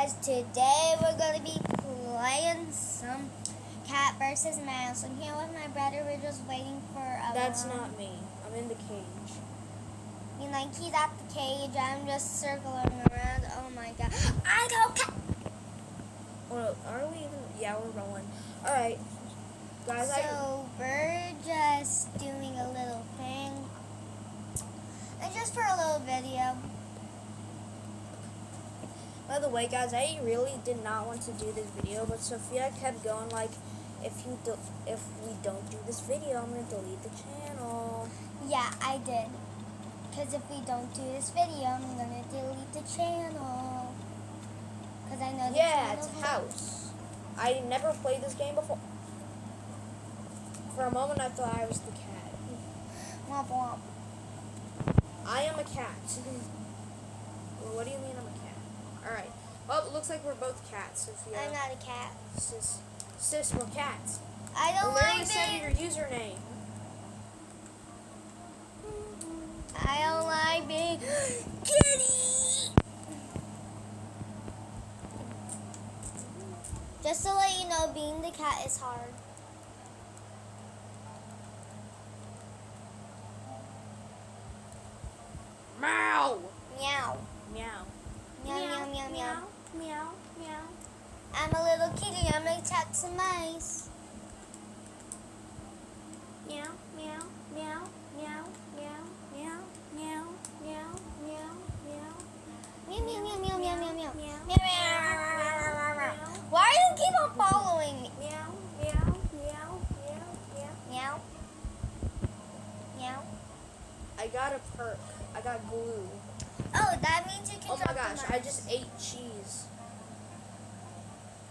guys, today we're going to be playing some cat versus mouse. I'm here with my brother. We're just waiting for a That's not me. I'm in the cage. You know, he's at the cage. I'm just circling around. Oh my god. I go cat. Well, are we even? Yeah, we're rolling. Alright. Guys, So we're just doing a little thing. And just for a little video. By the way, guys, I really did not want to do this video, but Sophia kept going like, if we don't do this video, I'm gonna delete the channel. Yeah, I did. Because if we don't do this video, I'm gonna delete the channel. Because I know the Yeah, it's channel. House. I never played this game before. For a moment, I thought I was the cat. Womp womp. I am a cat. Well, what do you mean I'm a cat? Alright. Well, it looks like we're both cats, Sophia. I'm not a cat. Sis, we're cats. I don't We're literally like sending being. your username. I don't like being kitty. Just to let you know, being the cat is hard. Meow. Meow. Meow. Meow, meow, meow, meow. Meow. Meow. I'm a little kitty. I'm gonna attack some mice. Meow. Meow. Meow. Meow. Meow. Meow. Meow. Meow. Meow. Meow. Meow, meow, meow, meow, meow, meow, meow. Meow. Meow, meow, meow. Why do you keep on following me? Meow. Meow. Meow. Meow. Meow. Meow. Meow. I got a perk. I got glue. Oh, that means you can Oh drop my gosh, the I mice. just ate cheese.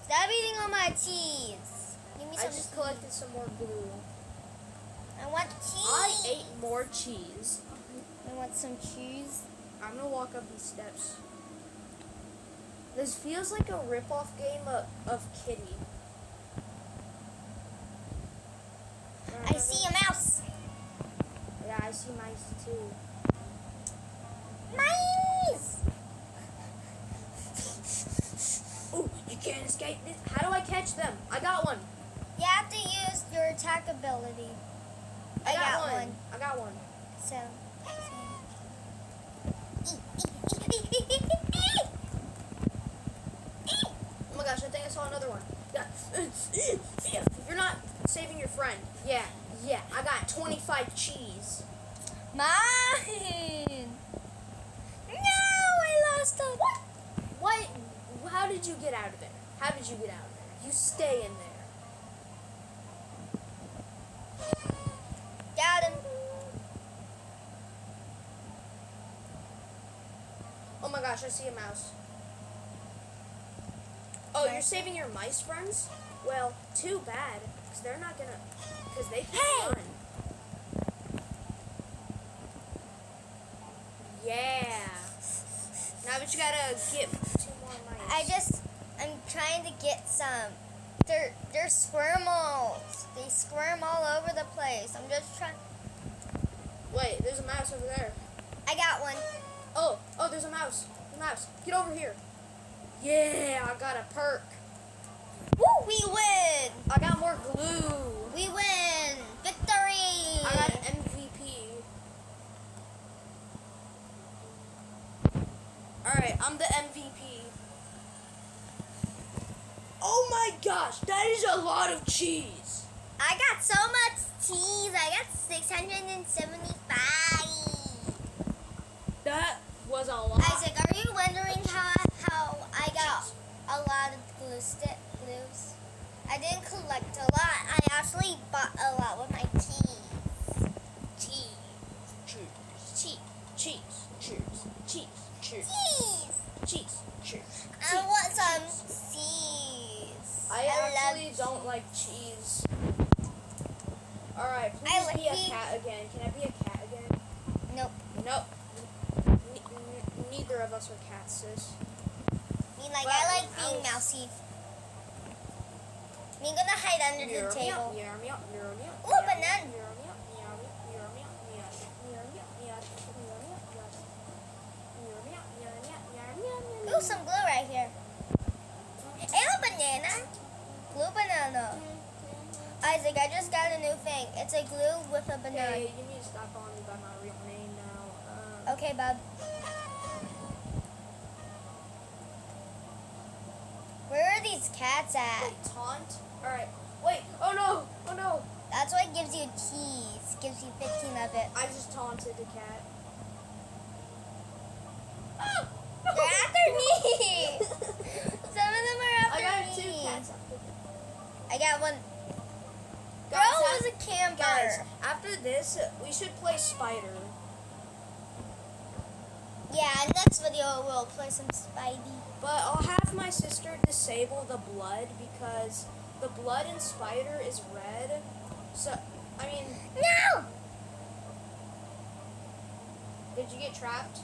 Stop eating all my cheese. Give me I some just cheese. collected some more glue. I want cheese. I ate more cheese. I want some cheese. I'm gonna walk up these steps. This feels like a rip-off game of Kitty. I see a mouse. Yeah, I see mice too. Mice! Oh, you can't escape this. How do I catch them? I got one. You have to use your attack ability. I got one. I got one. So. Oh my gosh, I think I saw another one. Yeah. You're not saving your friend. Yeah. I got 25 cheese. Mine! No, I lost a. What? How did you get out of there? How did you get out of there? You stay in there. Got him. Oh my gosh, I see a mouse. Oh, you're saving your mice friends? Well, too bad, because they're not gonna, because they can run. Yeah. Now, but you gotta get 2 more mice. I'm trying to get some. They're squirmels. They squirm all over the place. I'm just trying. Wait, there's a mouse over there. I got one. Oh, there's a mouse. Get over here. Yeah, I got a perk. Woo, we win. I got more glue. We win. Victory. I got an MVP. Alright, I'm the MVP. Oh my gosh, that is a lot of cheese. I got so much cheese. I got 675. That was a lot. Isaac, are you wondering how I got a lot of glues? I didn't collect a lot. I actually bought a lot with my cheese. Cheese. I want some cheese. I actually don't like cheese. Alright, please be a cat again. Can I be a cat again? Nope. Neither of us are cats, sis. I like being mousy. Me gonna hide under the table. Ooh, banana. Ooh, some glue right here. No. Isaac, I just got a new thing. It's a glue with a banana. Hey, you need to stop calling me by my real name now. Okay, bub. Where are these cats at? Wait, taunt? Alright. Wait. Oh no. Oh no. That's what gives you keys. Gives you 15 of it. I just taunted the cat. They're after me! Some of them are after I got me. 2 cats after me. I got one. Girl Guys, was a camper. Guys, after this, we should play Spider. Yeah, next video we'll play some Spidey. But I'll have my sister disable the blood because the blood in Spider is red. So, I mean, No! did you get trapped?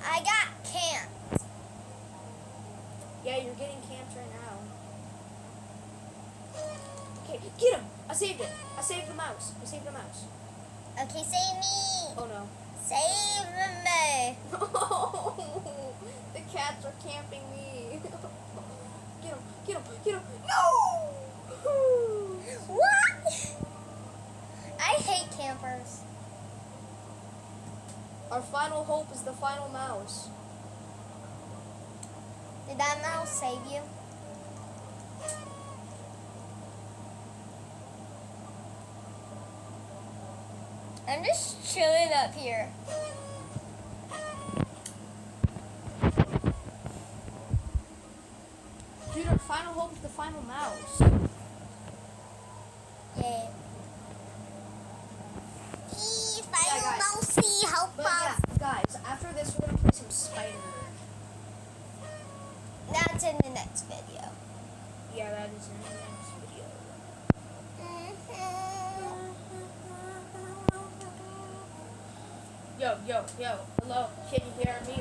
I got camped. Yeah, you're getting camped right now. Okay, get him! I saved it. I saved the mouse. I saved the mouse. Okay, save me. Oh no. Save me. The cats are camping me. Get him! Get him! Get him! No! What? I hate campers. Our final hope is the final mouse. Did that mouse save you? I'm just chilling up here. Dude, our final hope is the final mouse. Yeah. Final guys. mousey, help But us. yeah, guys, after this we're gonna play some Spider. That's in the next video. Yeah, that is in the next video. Yo, yo, yo, hello, can you hear me?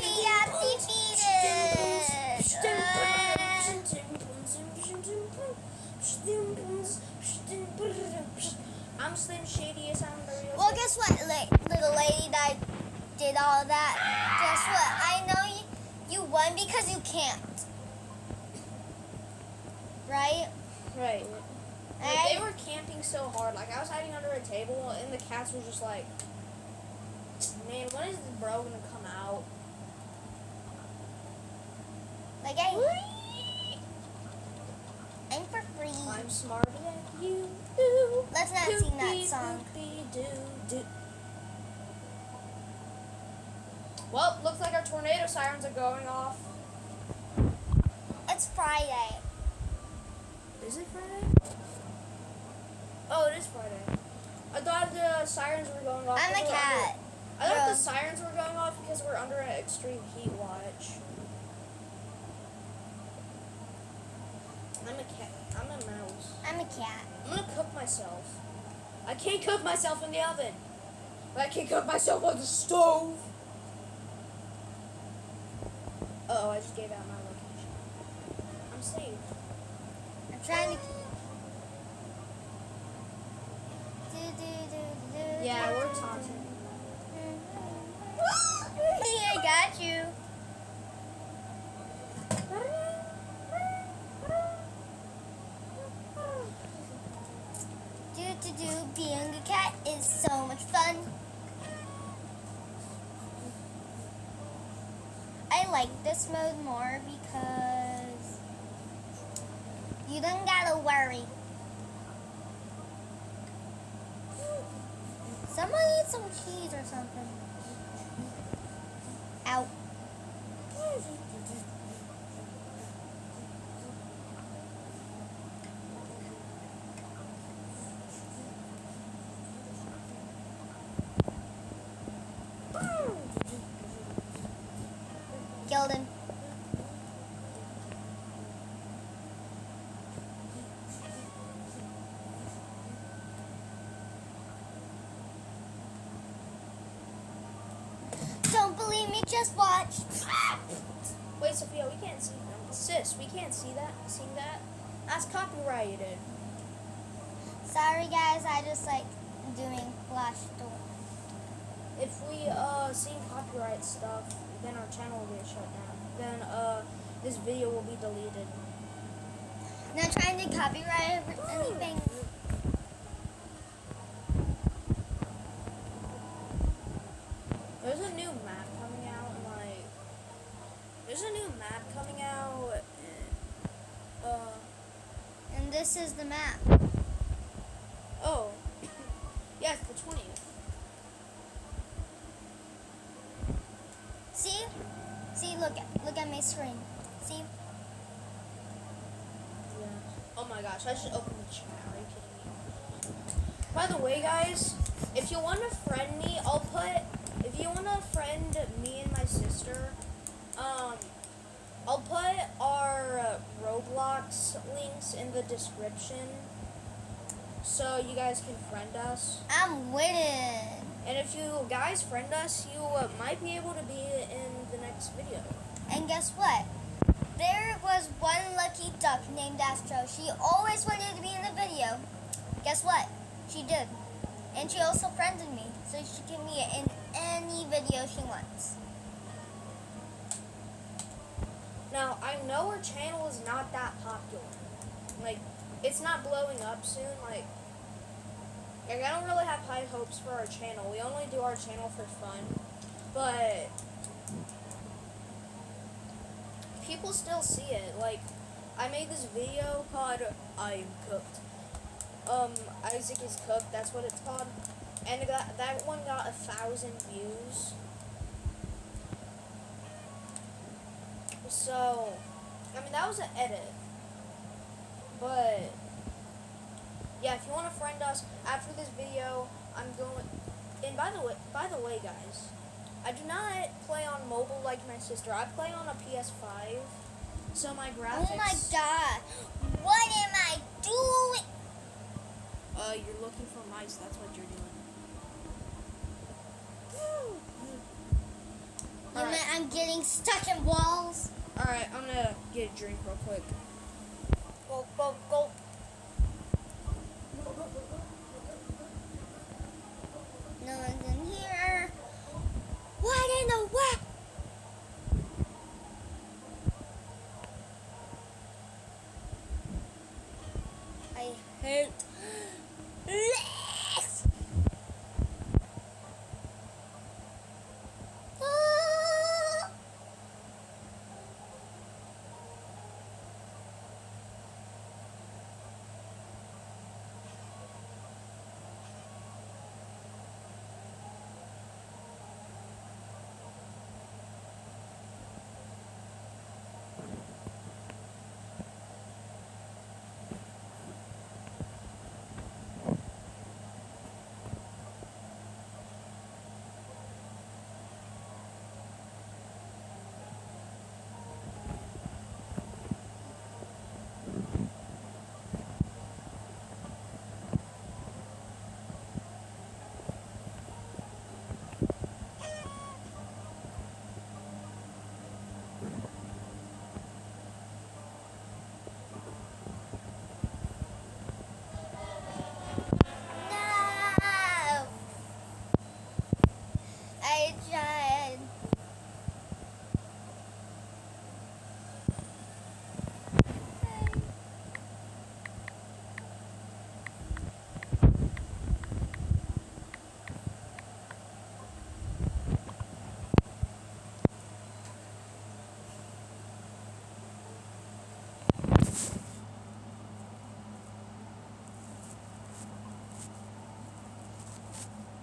We have defeated. I'm Slim Shady, yes, I'm the real. Well, guess what, little lady that did all that? Guess what? I know you won because you can't. Right? Right. Like, I- they were camping so hard. Like, I was hiding under a table, and the cats were just like, man, when is this bro gonna come out? Like I'm for free. I'm smarter than you. Ooh. Let's not sing that song. Doopy-doo-doo. Well, looks like our tornado sirens are going off. It's Friday. Is it Friday? Oh, it is Friday. I thought the sirens were going off. I'm a because we're cat. I thought Bro. the sirens were going off because we're under an extreme heat watch. I'm a cat. I'm a mouse. I'm a cat. I'm gonna cook myself. I can't cook myself in the oven. But I can cook myself on the stove. Uh-oh, I just gave out my location. I'm safe. I'm trying to. Yeah, we're taunting. I got you. Being a cat is so much fun. I like this mode more because you don't gotta worry. Someone eat some cheese or something. Ow. Killed him. Don't believe me, just watch. Wait, Sophia, we can't see that. Sis, we can't see that. See that? That's copyrighted. Sorry guys, I just like doing flash door. If we see copyright stuff, then our channel will get shut down. Then this video will be deleted. Not trying to copyright anything. There's a new map coming out, and like, there's a new map coming out, and, And this is the map. oh, yeah, it's the 20th. See? See, look at my screen. See? Yeah. Oh my gosh, I should open the chat. Are you kidding me? By the way, guys, if you want to friend me, if you want to friend me and my sister, I'll put our Roblox links in the description so you guys can friend us. I'm winning. And if you guys friend us, you might be able to be in the next video. And guess what? There was one lucky duck named Astro. She always wanted to be in the video. Guess what? She did. And she also friended me, so she can be in any video she wants. Now, I know our channel is not that popular. Like, it's not blowing up soon. Like, I don't really have high hopes for our channel. We only do our channel for fun. But people still see it. Like, I made this video called I Am Cooked. Isaac is Cooked, that's what it's called. And that one got 1,000 views. So, I mean, that was an edit. But yeah, if you want to friend us after this video, I'm going. And by the way, guys, I do not play on mobile like my sister. I play on a PS5, so my graphics. Oh my god! What am I doing? You're looking for mice. That's what you're doing. You mean I'm getting stuck in walls? All right, I'm gonna get a drink real quick. Go, go, go. No one's in here. What in the world? I hate this. Ah. No! I tried.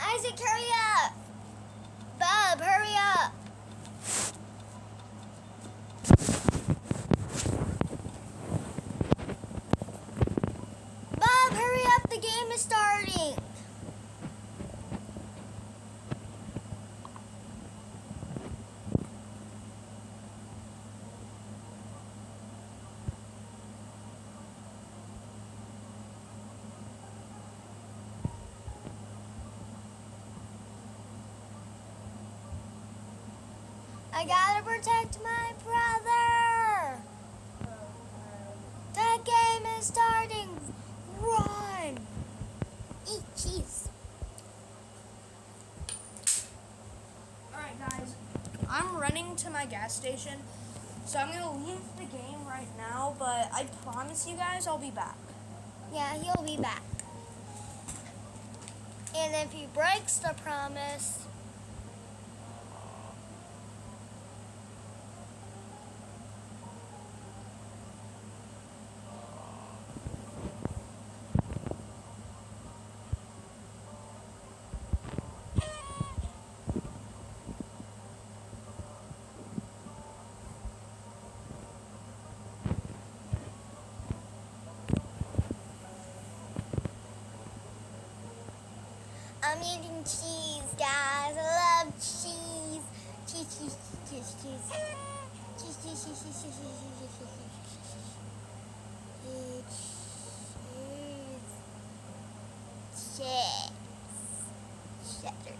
Isaac, hurry up! Bob, hurry up! Bob, hurry up! The game is starting! I gotta protect my brother! The game is starting! Run! Eat cheese. Alright, guys. I'm running to my gas station So I'm gonna leave the game right now, but I promise you guys I'll be back. Yeah, he'll be back. And if he breaks the promise, I'm eating cheese, guys. I love cheese. Cheese, cheese, cheese, cheese. Cheese, cheese, cheese, cheese, cheese, cheese, cheese, cheese, cheese. Cheese. Cheddar